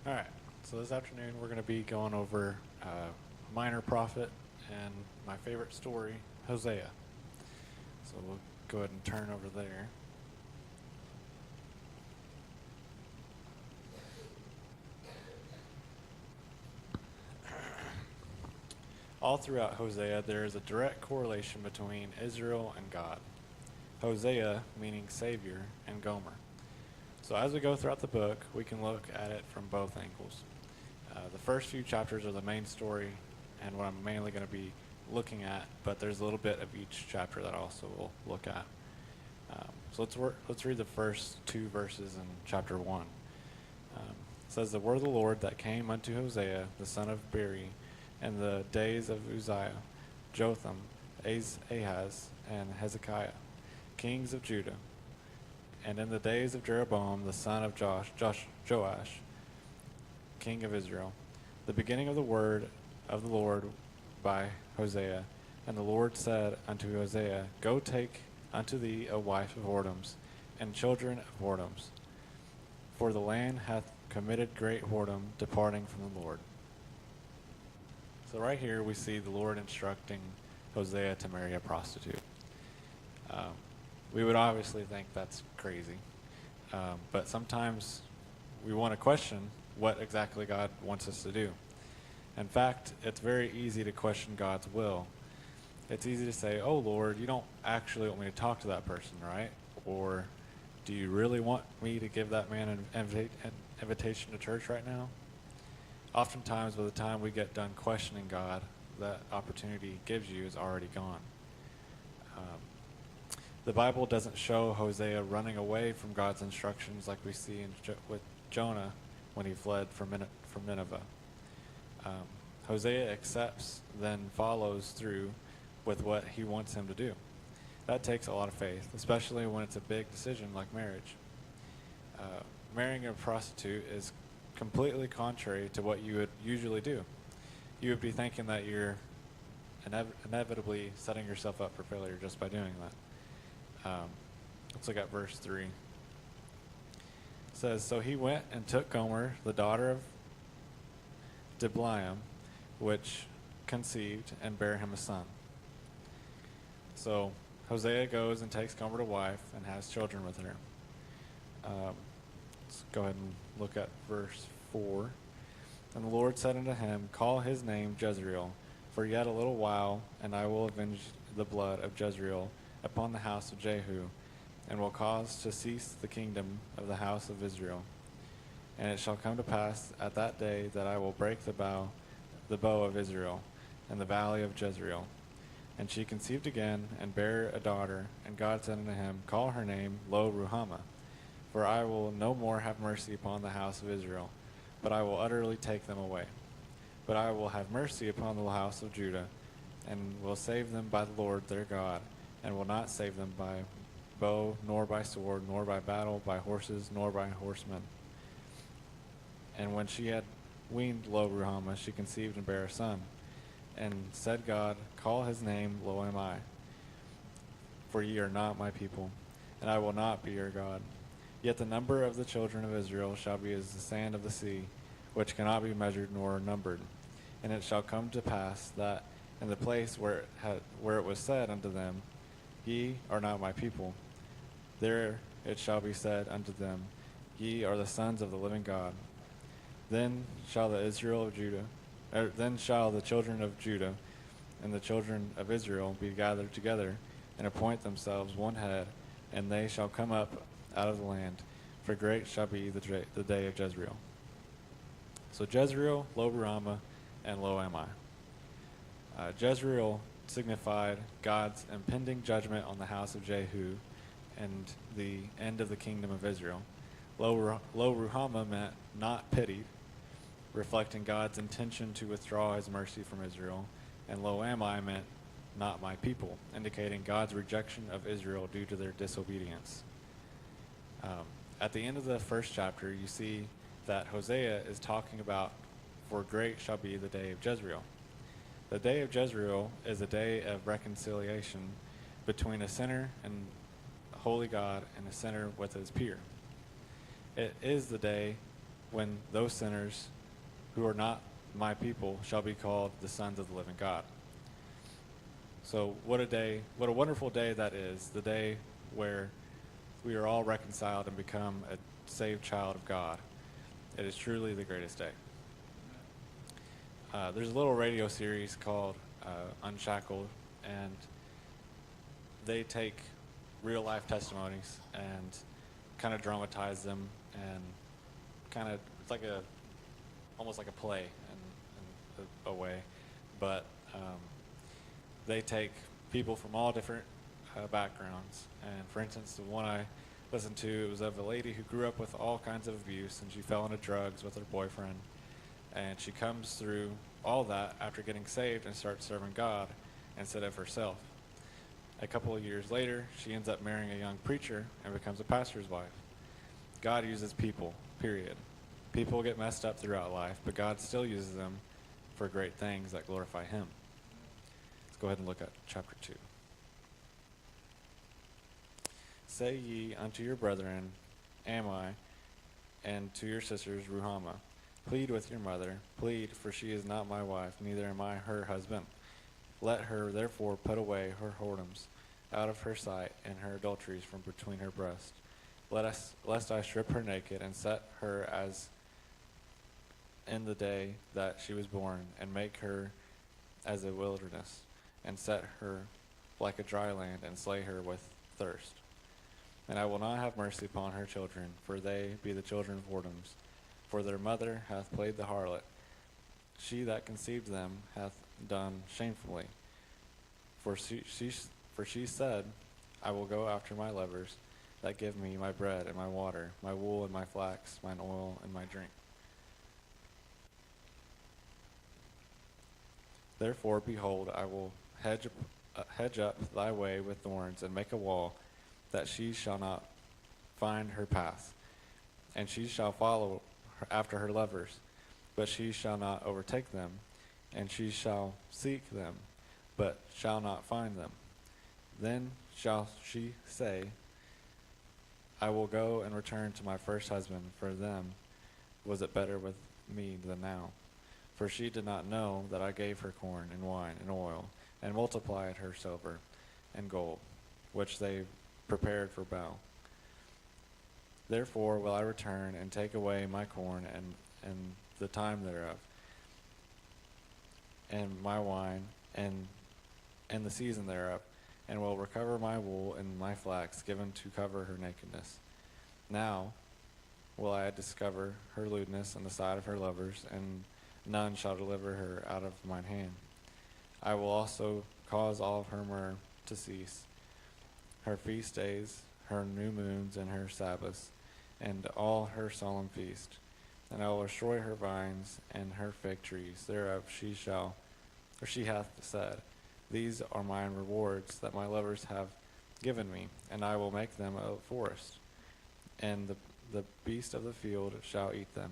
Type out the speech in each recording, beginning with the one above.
All right, so this afternoon we're going to be going over minor prophet and my favorite story, Hosea. So we'll go ahead and turn over there. All throughout Hosea, there is a direct correlation between Israel and God. Hosea meaning Savior, and Gomer. So as we go throughout the book, we can look at it from both angles. The first few chapters are the main story and what I'm mainly going to be looking at, but there's a little bit of each chapter that I also will look at. So let's read the first two verses in chapter 1. It says, "The word of the Lord that came unto Hosea, the son of Beeri, in the days of Uzziah, Jotham, Ahaz, and Hezekiah, kings of Judah, and in the days of Jeroboam, the son of Joash, king of Israel, the beginning of the word of the Lord by Hosea. And the Lord said unto Hosea, Go take unto thee a wife of whoredoms, and children of whoredoms, for the land hath committed great whoredom, departing from the Lord." So right here we see the Lord instructing Hosea to marry a prostitute. We would obviously think that's crazy, but sometimes we want to question what exactly God wants us to do. In fact, it's very easy to question God's will. It's easy to say, "Oh Lord, you don't actually want me to talk to that person, right? Or do you really want me to give that man an invitation to church right now?" Oftentimes, by the time we get done questioning God, that opportunity he gives you is already gone. The Bible doesn't show Hosea running away from God's instructions like we see with Jonah when he fled from Nineveh. Hosea accepts, then follows through with what he wants him to do. That takes a lot of faith, especially when it's a big decision like marriage. Marrying a prostitute is completely contrary to what you would usually do. You would be thinking that you're inevitably setting yourself up for failure just by doing that. Let's look at verse 3. It says, "So he went and took Gomer, the daughter of Diblaim, which conceived and bare him a son." So Hosea goes and takes Gomer to wife and has children with her. Let's go ahead and look at verse 4. "And the Lord said unto him, Call his name Jezreel, for yet a little while, and I will avenge the blood of Jezreel upon the house of Jehu, and will cause to cease the kingdom of the house of Israel. And it shall come to pass at that day that I will break the bow of Israel, in the valley of Jezreel. And she conceived again, and bare a daughter. And God said unto him, Call her name Lo-Ruhamah, for I will no more have mercy upon the house of Israel, but I will utterly take them away. But I will have mercy upon the house of Judah, and will save them by the Lord their God, and will not save them by bow, nor by sword, nor by battle, by horses, nor by horsemen. And when she had weaned Lo-Ruhamah, she conceived and bare a son. And said God, Call his name Lo-Ammi, for ye are not my people, and I will not be your God. Yet the number of the children of Israel shall be as the sand of the sea, which cannot be measured nor numbered. And it shall come to pass that in the place where it was said unto them, Ye are not my people, there it shall be said unto them, Ye are the sons of the living God. Then shall the children of Judah and the children of Israel be gathered together, and appoint themselves one head, and they shall come up out of the land, for great shall be the day of Jezreel." So Jezreel, Lo-Ruhamah, and Lo-Ammi. Jezreel signified God's impending judgment on the house of Jehu and the end of the kingdom of Israel. Lo-Ruhamah meant not pitied, reflecting God's intention to withdraw his mercy from Israel. And Lo-Ammi meant not my people, indicating God's rejection of Israel due to their disobedience. At the end of the first chapter, you see that Hosea is talking about, "For great shall be the day of Jezreel." The day of Jezreel is a day of reconciliation between a sinner and a holy God and a sinner with his peer. It is the day when those sinners who are not my people shall be called the sons of the living God. So what a day, what a wonderful day that is, the day where we are all reconciled and become a saved child of God. It is truly the greatest day. There's a little radio series called Unshackled, and they take real life testimonies and kind of dramatize them, and kind of it's like a almost like a play in a way, but they take people from all different backgrounds. And for instance, the one I listened to, it was of a lady who grew up with all kinds of abuse, and she fell into drugs with her boyfriend, and she comes through all that after getting saved and starts serving God instead of herself. A couple of years later, she ends up marrying a young preacher and becomes a pastor's wife. God uses people, period. People get messed up throughout life, but God still uses them for great things that glorify Him. Let's go ahead and look at chapter 2. Say ye unto your brethren, Am I, and to your sisters, Ruhama. Plead with your mother, plead, for she is not my wife, neither am I her husband. Let her therefore put away her whoredoms out of her sight, and her adulteries from between her breasts. Lest I strip her naked, and set her as in the day that she was born, and make her as a wilderness, and set her like a dry land, and slay her with thirst. And I will not have mercy upon her children, for they be the children of whoredoms. For their mother hath played the harlot. She that conceived them hath done shamefully. For she said, I will go after my lovers that give me my bread and my water, my wool and my flax, mine oil and my drink. Therefore, behold, I will hedge up thy way with thorns, and make a wall, that she shall not find her path. And she shall follow after her lovers, but she shall not overtake them. And she shall seek them, but shall not find them. Then shall she say, I will go and return to my first husband, for them was it better with me than now. For she did not know that I gave her corn and wine and oil, and multiplied her silver and gold, which they prepared for Baal. Therefore will I return and take away my corn and the time thereof, and my wine and the season thereof, and will recover my wool and my flax given to cover her nakedness. Now will I discover her lewdness in the sight of her lovers, and none shall deliver her out of mine hand. I will also cause all of her myrrh to cease, her feast days, her new moons, and her Sabbaths, and all her solemn feast. And I will destroy her vines and her fig trees. Thereof she hath said, These are mine rewards that my lovers have given me, and I will make them a forest, and the beast of the field shall eat them.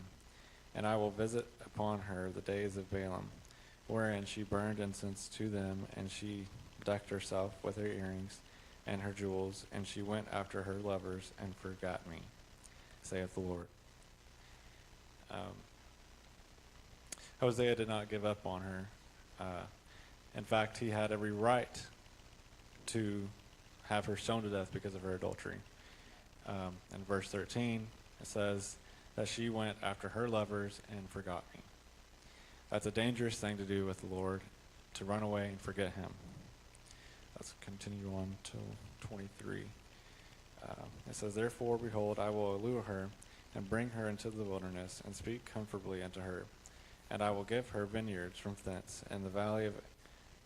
And I will visit upon her the days of Balaam, wherein she burned incense to them, and she decked herself with her earrings and her jewels, and she went after her lovers and forgot me, saith the Lord. Hosea did not give up on her. In fact, he had every right to have her stoned to death because of her adultery. In verse 13, it says that she went after her lovers and forgot me. That's a dangerous thing to do with the Lord, to run away and forget Him. Let's continue on to 23. It says, Therefore, behold, I will allure her, and bring her into the wilderness, and speak comfortably unto her. And I will give her vineyards from thence, and the valley of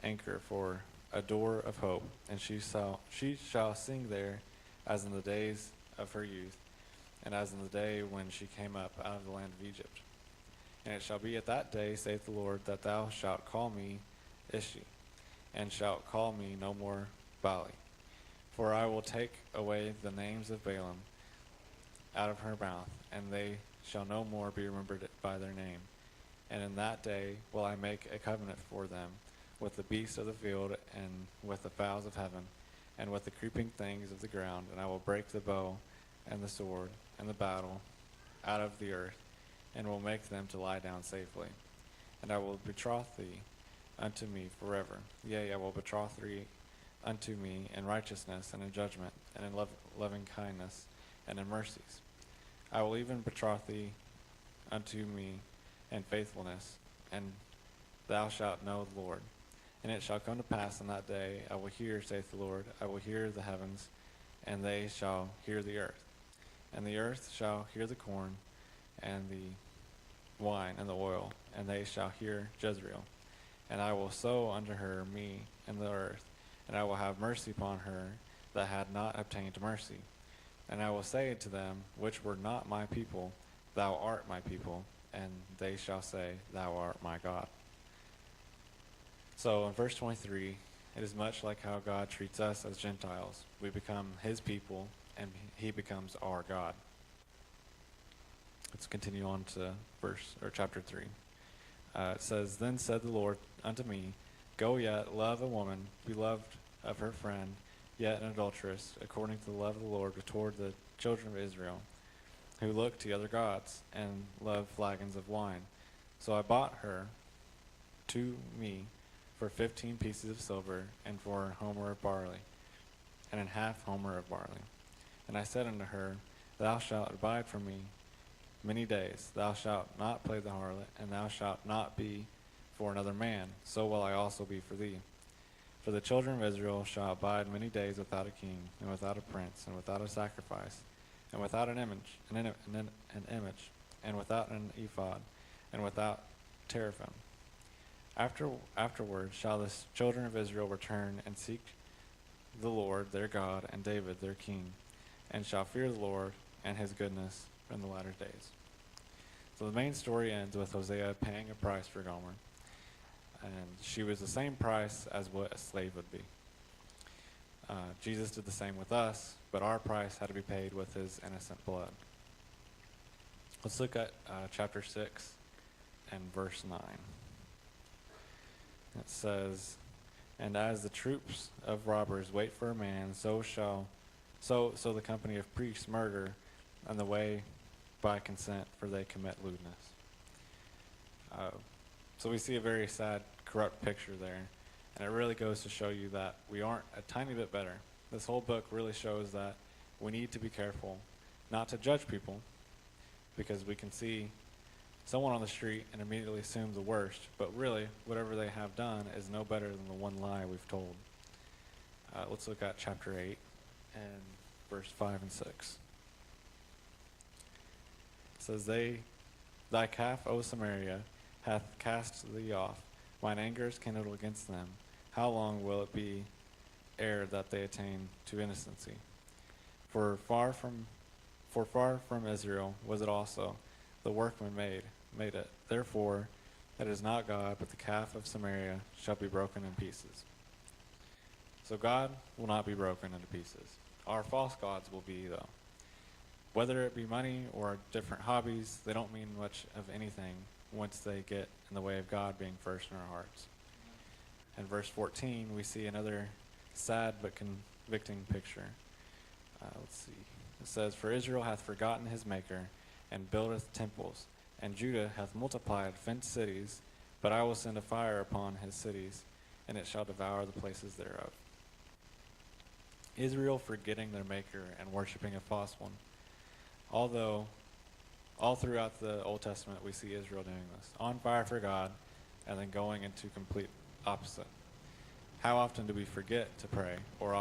Anchor for a door of hope. And she shall sing there as in the days of her youth, and as in the day when she came up out of the land of Egypt. And it shall be at that day, saith the Lord, that thou shalt call me Ishi, and shalt call me no more Bali. For I will take away the names of Balaam out of her mouth, and they shall no more be remembered by their name. And in that day will I make a covenant for them with the beasts of the field, and with the fowls of heaven, and with the creeping things of the ground. And I will break the bow and the sword and the battle out of the earth, and will make them to lie down safely. And I will betroth thee unto me forever. Yea, I will betroth thee unto me in righteousness and in judgment, and in loving kindness and in mercies. I will even betroth thee unto me in faithfulness, and thou shalt know the Lord. And it shall come to pass in that day, I will hear, saith the Lord, I will hear the heavens, and they shall hear the earth. And the earth shall hear the corn, and the wine, and the oil, and they shall hear Jezreel. And I will sow unto her me in the earth, and I will have mercy upon her that had not obtained mercy. And I will say to them, which were not my people, Thou art my people, and they shall say, Thou art my God. So in verse 23, it is much like how God treats us as Gentiles. We become his people, and he becomes our God. Let's continue on to chapter 3. It says, Then said the Lord unto me, Go yet, love a woman, beloved of her friend, yet an adulteress, according to the love of the Lord toward the children of Israel, who look to other gods, and love flagons of wine. So I bought her to me for 15 pieces of silver, and for an homer of barley, and an half homer of barley. And I said unto her, Thou shalt abide for me many days. Thou shalt not play the harlot, and thou shalt not be for another man. So will I also be for thee. For the children of Israel shall abide many days without a king, and without a prince, and without a sacrifice, and without an image, and without an ephod, and without teraphim. Afterward shall the children of Israel return and seek the Lord their God and David their king, and shall fear the Lord and his goodness in the latter days. So the main story ends with Hosea paying a price for Gomer, and she was the same price as what a slave would be. Jesus did the same with us, but our price had to be paid with his innocent blood. Let's look at chapter 6 and verse 9. It says, And as the troops of robbers wait for a man, so the company of priests murder, and the way by consent, for they commit lewdness. So we see a very sad, corrupt picture there, and it really goes to show you that we aren't a tiny bit better. This whole book really shows that we need to be careful not to judge people, because we can see someone on the street and immediately assume the worst, but really, whatever they have done is no better than the one lie we've told. Let's look at chapter 8 and verse 5 and 6. It says, Thy calf, O Samaria, hath cast thee off. Mine anger is kindled against them. How long will it be ere that they attain to innocency? For far from Israel was it also, the workman made it. Therefore, it is not God, but the calf of Samaria shall be broken in pieces. So God will not be broken into pieces. Our false gods will be, though. Whether it be money or different hobbies, they don't mean much of anything once they get in the way of God being first in our hearts. In verse 14, we see another sad but convicting picture. Let's see. It says, For Israel hath forgotten his maker, and buildeth temples, and Judah hath multiplied fenced cities, but I will send a fire upon his cities, and it shall devour the places thereof. Israel forgetting their maker and worshiping a false one. Although, all throughout the Old Testament, we see Israel doing this. On fire for God, and then going into complete opposite. How often do we forget to pray, or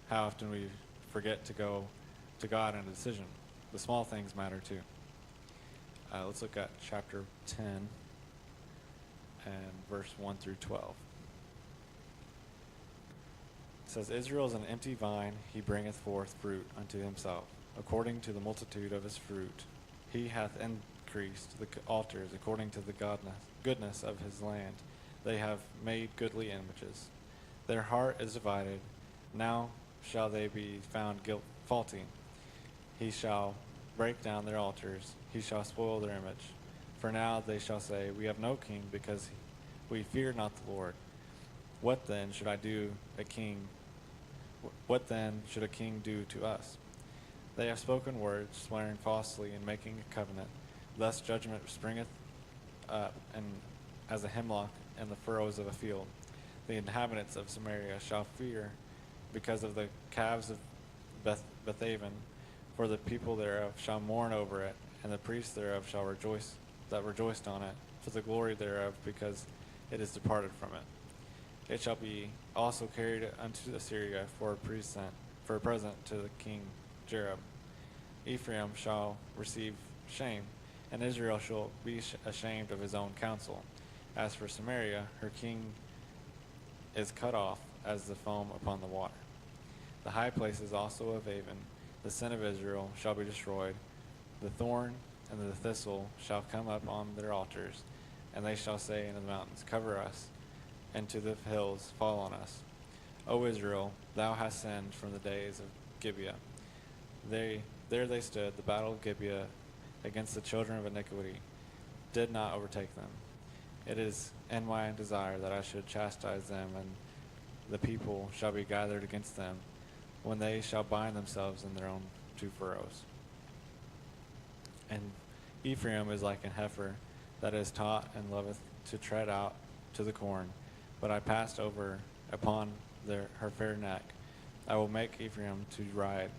how often we forget to go to God in a decision? The small things matter too. Let's look at chapter 10 and verse 1 through 12. It says, Israel is an empty vine, he bringeth forth fruit unto himself. According to the multitude of his fruit, he hath increased the altars according to the goodness of his land. They have made goodly images. Their heart is divided. Now shall they be found faulty. He shall break down their altars. He shall spoil their image. For now they shall say, We have no king, because we fear not the Lord. What then should a king do to us? They have spoken words, swearing falsely and making a covenant. Thus judgment springeth up and as a hemlock in the furrows of a field. The inhabitants of Samaria shall fear because of the calves of Bethaven, for the people thereof shall mourn over it, and the priests thereof shall rejoice that rejoiced on it, for the glory thereof, because it is departed from it. It shall be also carried unto Assyria for a present to the king Jerob. Ephraim shall receive shame, and Israel shall be ashamed of his own counsel. As for Samaria, her king is cut off as the foam upon the water. The high places also of Avon, the sin of Israel, shall be destroyed. The thorn and the thistle shall come up on their altars, and they shall say unto the mountains, Cover us, and to the hills, Fall on us. O Israel, thou hast sinned from the days of Gibeah. There they stood, the battle of Gibeah against the children of iniquity, did not overtake them. It is in my desire that I should chastise them, and the people shall be gathered against them, when they shall bind themselves in their own two furrows. And Ephraim is like an heifer that is taught and loveth to tread out to the corn, but I passed over upon her fair neck. I will make Ephraim to ride,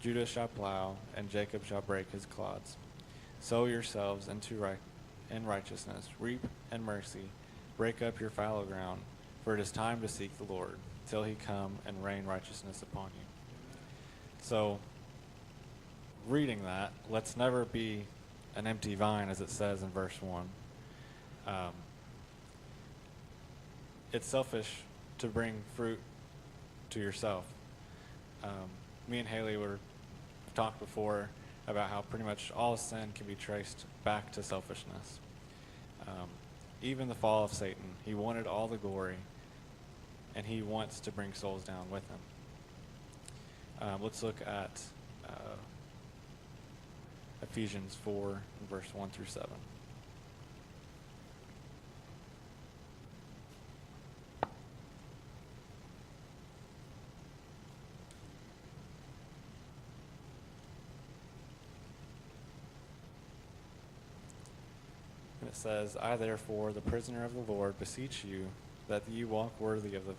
Judah shall plow, and Jacob shall break his clods. Sow yourselves in righteousness, reap in mercy, break up your fallow ground, for it is time to seek the Lord, till he come and rain righteousness upon you. So, reading that, let's never be an empty vine, as it says in verse 1. It's selfish to bring fruit to yourself. Me and Haley talked before about how pretty much all sin can be traced back to selfishness. Even the fall of Satan, he wanted all the glory, and he wants to bring souls down with him. Let's look at Ephesians 4, verse 1 through 7. And it says, I therefore, the prisoner of the Lord, beseech you that ye walk worthy of the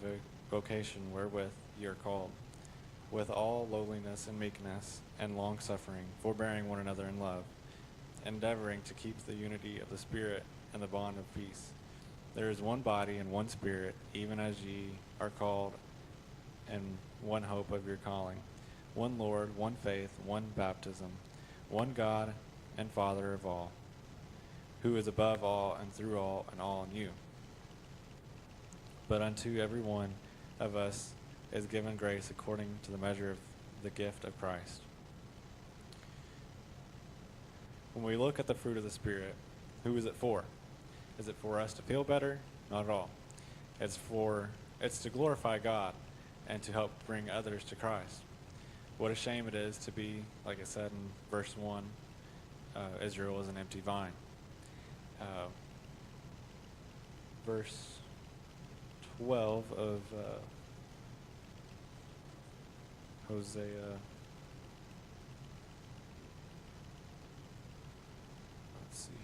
vocation wherewith ye are called, with all lowliness and meekness and long-suffering, forbearing one another in love, endeavoring to keep the unity of the Spirit and the bond of peace. There is one body and one Spirit, even as ye are called in one hope of your calling, one Lord, one faith, one baptism, one God and Father of all, who is above all and through all and all in you. But unto every one of us is given grace according to the measure of the gift of Christ. When we look at the fruit of the Spirit, who is it for? Is it for us to feel better? Not at all. It's to glorify God and to help bring others to Christ. What a shame it is to be, like it said in verse 1, Israel is an empty vine. Verse 12 of Hosea. Let's see here.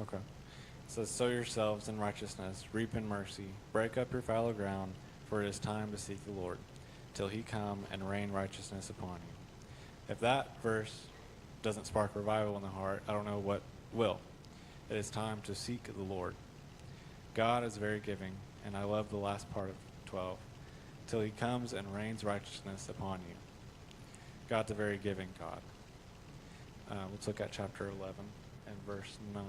Okay. It says, sow yourselves in righteousness, reap in mercy, break up your fallow ground, for it is time to seek the Lord, till he come and rain righteousness upon you. If that verse doesn't spark revival in the heart, I don't know what will. It is time to seek the Lord. God is very giving, and I love the last part of 12, till he comes and rains righteousness upon you. God's a very giving God. Let's look at chapter 11 and verse 9.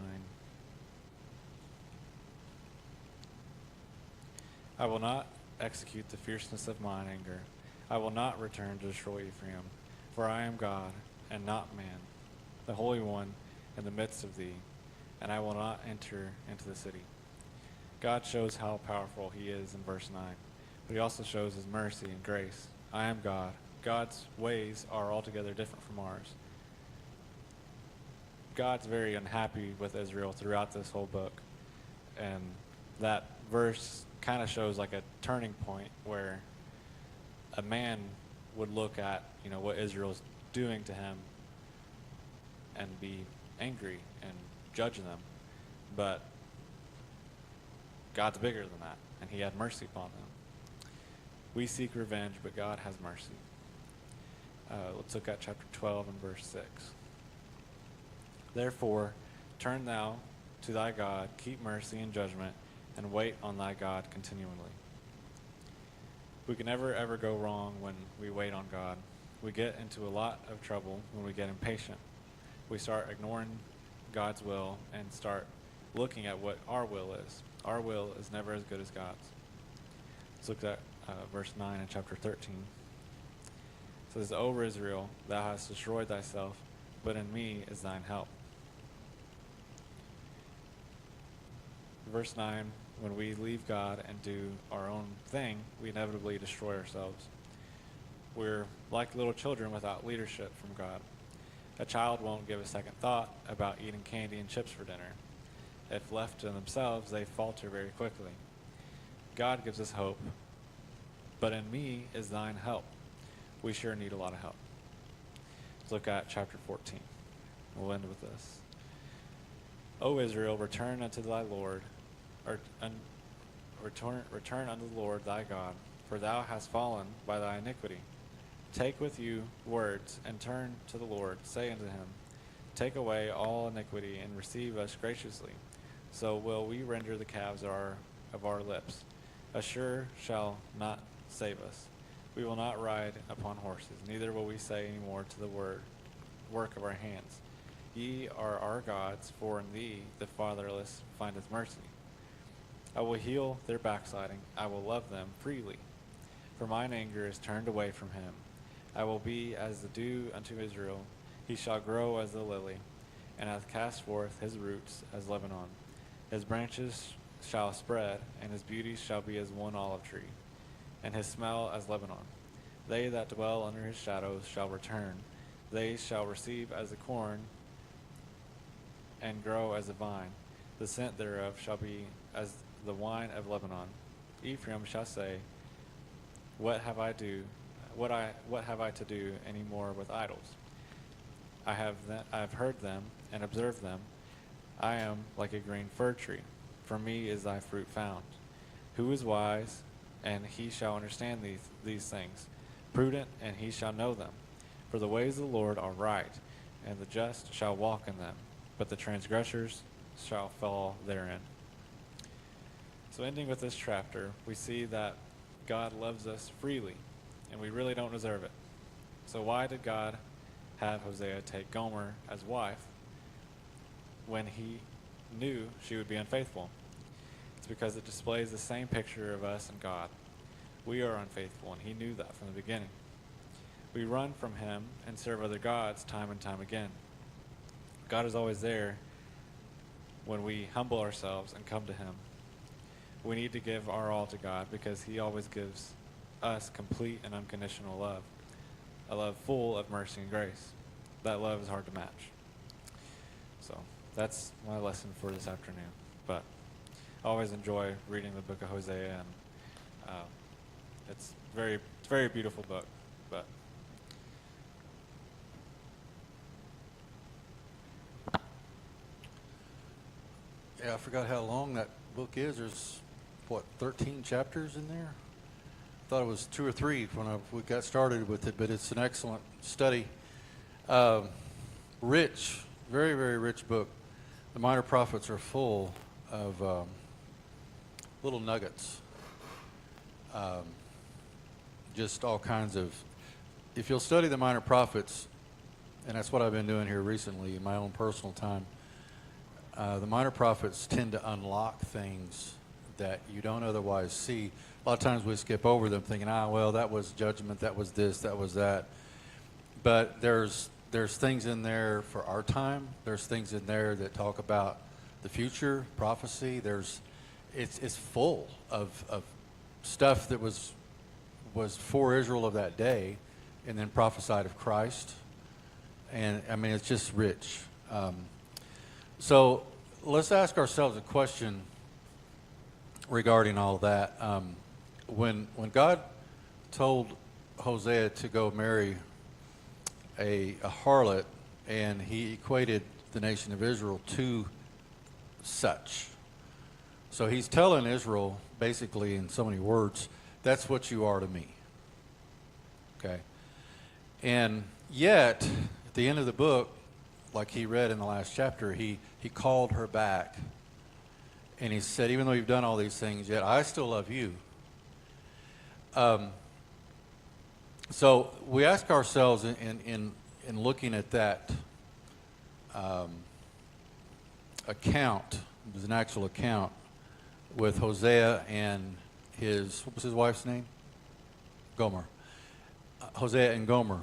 I will not execute the fierceness of mine anger. I will not return to destroy Ephraim, for I am God, and not man, the Holy One in the midst of thee, and I will not enter into the city. God shows how powerful he is in verse 9, but he also shows his mercy and grace. I am God, God's ways are altogether different from ours. God's very unhappy with Israel throughout this whole book. And that verse kind of shows like a turning point where a man would look at, what Israel's doing to him and be angry and judge them. But God's bigger than that, and he had mercy upon them. We seek revenge, but God has mercy. Let's look at chapter 12 and verse 6. Therefore, turn thou to thy God, keep mercy and judgment, and wait on thy God continually. We can never, ever go wrong when we wait on God. We get into a lot of trouble when we get impatient. We start ignoring God's will and start looking at what our will is. Our will is never as good as God's. Let's look at verse 9 in chapter 13. It says, O Israel, thou hast destroyed thyself, but in me is thine help. Verse 9, when we leave God and do our own thing, we inevitably destroy ourselves. We're like little children without leadership from God. A child won't give a second thought about eating candy and chips for dinner. If left to themselves, they falter very quickly. God gives us hope, but in me is thine help. We sure need a lot of help. Let's look at chapter 14. We'll end with this. O Israel, return unto thy Lord, return unto the Lord thy God, for thou hast fallen by thy iniquity. Take with you words, and turn to the Lord. Say unto him, take away all iniquity, and receive us graciously. So will we render the calves of our lips. Assure shall not save us. We will not ride upon horses, neither will we say any more to the work of our hands. Ye are our gods, for in thee the fatherless findeth mercy. I will heal their backsliding, I will love them freely. For mine anger is turned away from him. I will be as the dew unto Israel. He shall grow as the lily, and hath cast forth his roots as Lebanon. His branches shall spread, and his beauty shall be as one olive tree, and his smell as Lebanon. They that dwell under his shadows shall return. They shall receive as the corn, and grow as a vine. The scent thereof shall be as the wine of Lebanon. Ephraim shall say, What have I to do any more with idols? I have heard them and observed them. I am like a green fir tree. From me is thy fruit found. Who is wise, and he shall understand these things? Prudent, and he shall know them. For the ways of the Lord are right, and the just shall walk in them, but the transgressors shall fall therein. So ending with this chapter, we see that God loves us freely, and we really don't deserve it. So why did God have Hosea take Gomer as wife when he knew she would be unfaithful? It's because it displays the same picture of us and God. We are unfaithful, and he knew that from the beginning. We run from him and serve other gods time and time again. God is always there when we humble ourselves and come to him. We need to give our all to God because he always gives us complete and unconditional love, a love full of mercy and grace. That love is hard to match. So that's my lesson for this afternoon. But I always enjoy reading the book of Hosea, and it's a very beautiful book. But yeah, I forgot how long that book is. There's 13 chapters in there? I thought it was 2 or 3 when we got started with it, but it's an excellent study. Rich, very, very rich book. The Minor Prophets are full of little nuggets. Just all kinds of, if you'll study the Minor Prophets, and that's what I've been doing here recently in my own personal time, the Minor Prophets tend to unlock things that you don't otherwise see. A lot of times we skip over them thinking, well, that was judgment, that was this, that was that. But there's things in there for our time. There's things in there that talk about the future, prophecy. It's full of stuff that was for Israel of that day. and then prophesied of Christ. And I mean, it's just rich. So let's ask ourselves a question regarding all that. When God told Hosea to go marry a harlot, and he equated the nation of Israel to such. So he's telling Israel, basically in so many words, that's what you are to me. Okay? And yet, at the end of the book, like he read in the last chapter, he called her back. And he said, even though you've done all these things, yet I still love you. So we ask ourselves in looking at that account, it was an actual account, with Hosea and what was his wife's name? Gomer. Hosea and Gomer.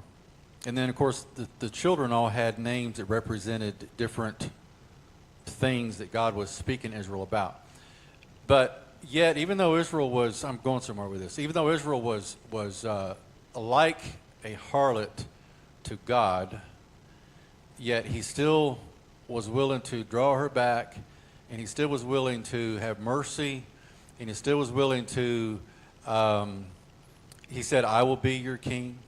And then, of course, the children all had names that represented different things that God was speaking to Israel about. But yet, even though Israel was, I'm going somewhere with this, even though Israel was like a harlot to God, yet he still was willing to draw her back, and he still was willing to have mercy, and he still was willing to, he said, I will be your king.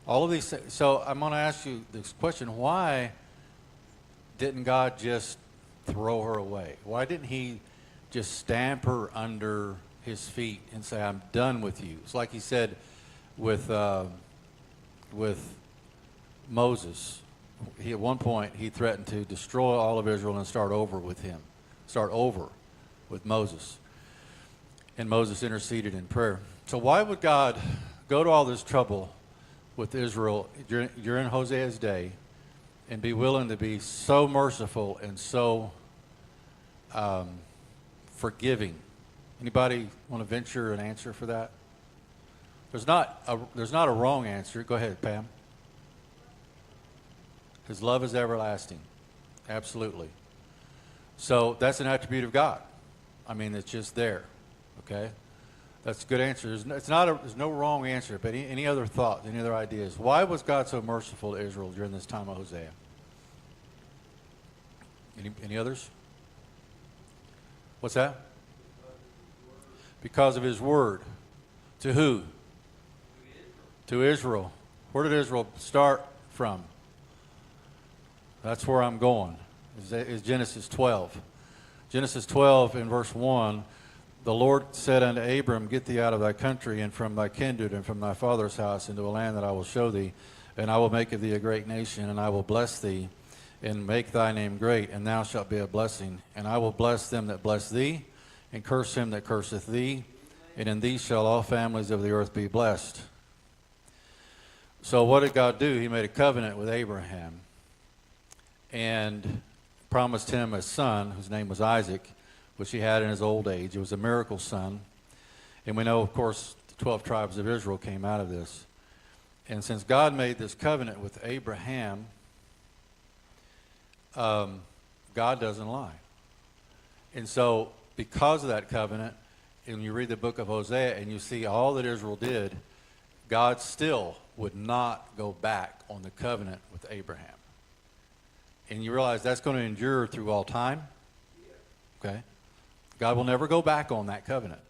All of these things. So I'm going to ask you this question. Why didn't God just throw her away? Why didn't he just stamp her under his feet and say, I'm done with you? It's like he said with Moses. At one point, he threatened to destroy all of Israel and start over with him. Start over with Moses. And Moses interceded in prayer. So why would God go to all this trouble with Israel during Hosea's day and be willing to be so merciful and so forgiving? Anybody want to venture an answer for that? There's not a wrong answer. Go ahead, Pam. His love is everlasting. Absolutely. So that's an attribute of God. I mean, it's just there. Okay? That's a good answer. There's no wrong answer, but any other thoughts, any other ideas? Why was God so merciful to Israel during this time of Hosea? Any others? What's that? Because of his word. To who? To Israel. Where did Israel start from? That's where I'm going. Is Genesis 12. Genesis 12 in verse 1, the Lord said unto Abram, get thee out of thy country and from thy kindred and from thy father's house into a land that I will show thee, and I will make of thee a great nation, and I will bless thee and make thy name great, and thou shalt be a blessing. And I will bless them that bless thee, and curse him that curseth thee, and in thee shall all families of the earth be blessed. So what did God do? He made a covenant with Abraham and promised him a son whose name was Isaac, which he had in his old age. It was a miracle son. And we know, of course, the 12 tribes of Israel came out of this. And since God made this covenant with Abraham, God doesn't lie. And so because of that covenant, and you read the book of Hosea and you see all that Israel did, God still would not go back on the covenant with Abraham. And you realize that's going to endure through all time? Okay? God will never go back on that covenant.